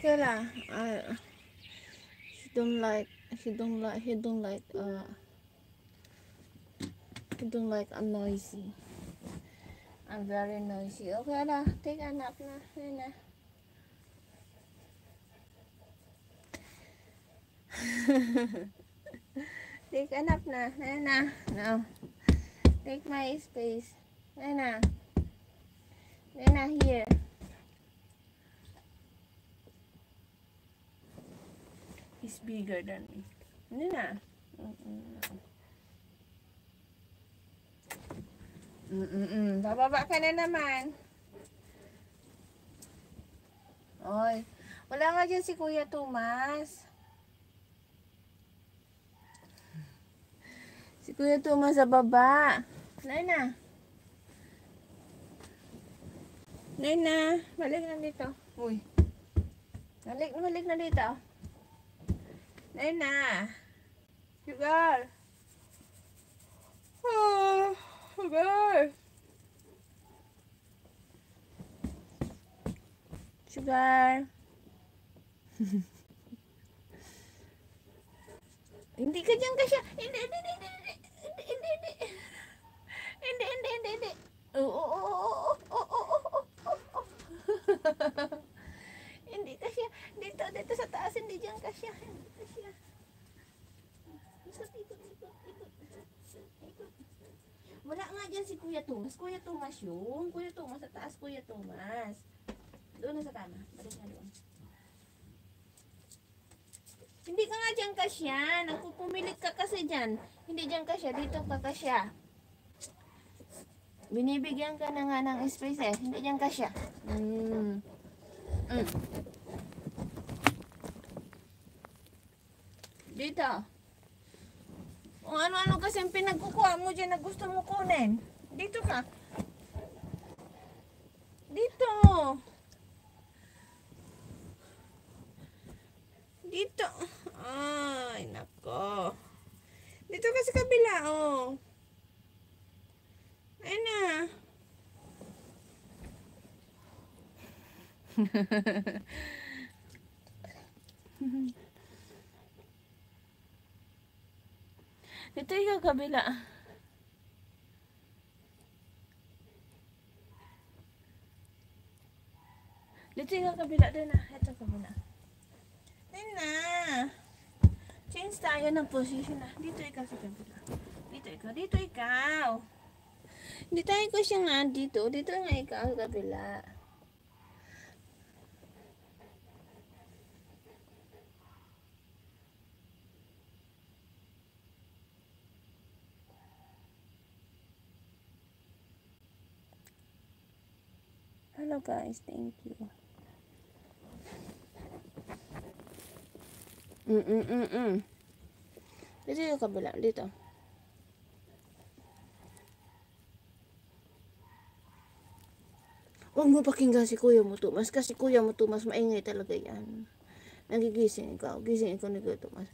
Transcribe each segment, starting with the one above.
Okay lah. He don't like I'm noisy. I'm very noisy. Okay lah, take a nap na. Yun na. Take a nap na. Yun na. No. Take my space. Yun na. Yun na, here. He's bigger than me. Yun na. Bababa ka na naman. Oy, wala nga dyan si Kuya Tomas. Si Kuya Tomas sa baba. Nana. Nana, balik na dito. Uy. Balik na dito. Nana. Sugar. Oh, sugar. Sugar. Hindi ka dyan kasi. Hindi. Hindi kasi. Dito sa taas. Hindi dyan kasi. Wala nga dyan si Kuya Tomas. Kuya Tomas yun. Kuya Tomas sa taas. Kuya Tomas. Doon na sa kama. Balik na doon. Hindi ka nga dyan kasya. Nagpupumilit ka kasi dyan. Hindi dyan kasya. Dito ka kasya. Binibigyan ka na nga ng space eh. Hindi dyan kasya. Dito. Kung ano-ano kasi yung pinagkukuha mo dyan na gusto mo kunin. Dito ka. Dito. Dito. Ay, nako. Dito ka sa kabila, oh. Ayun na. Dito ikaw kabila. Dito ikaw kabila. Doon na. Ito kabila. Doon na. Change tayo ng position na. Dito ikaw sa kabila. Dito ikaw. Dito ikaw. Hindi tayo ko siya nga dito. Dito nga ikaw sa kabila. Hello guys, thank you. Dito yung kabila, dito. Huwag mo pakinggan si Kuya mo Tomas, kasi Kuya mo Tomas maingay talaga yan. Nagigising ikaw, gising ikaw ni Kuya Tomas.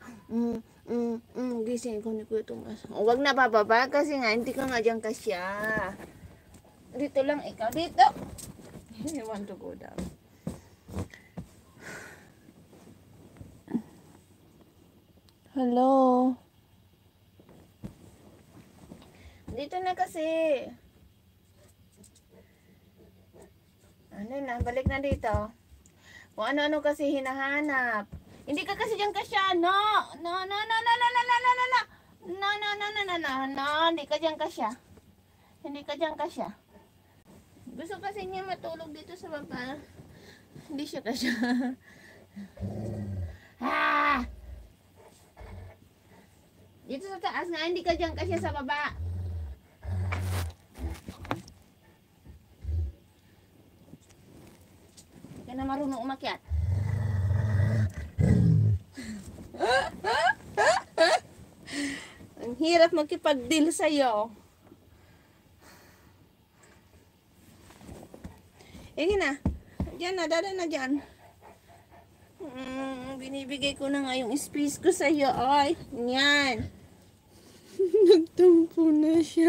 Gising ikaw ni Kuya Tomas. Huwag na bababa kasi nga, hindi ka nga dyan kasya. Dito lang ikaw, dito. I want to go down. Hello. Dito na kasi. Ano na, balik na dito. Kung ano-ano kasi hinahanap. Hindi ka kasi dyan kasya, no. No, hindi ka dyan kasya. Hindi ka dyan kasya. Gusto kasi niya matulog dito sa baba. Hindi siya kasya. Dito sa taas nga, hindi ka dyan kasya sa baba. Hindi ka na marunong umakyat. Ang hirap magkipag-deal sa'yo. Na. Diyan na, dada na dyan. Binibigay ko na nga yung space ko sa'yo. Ay, yan. Nagtampo na siya.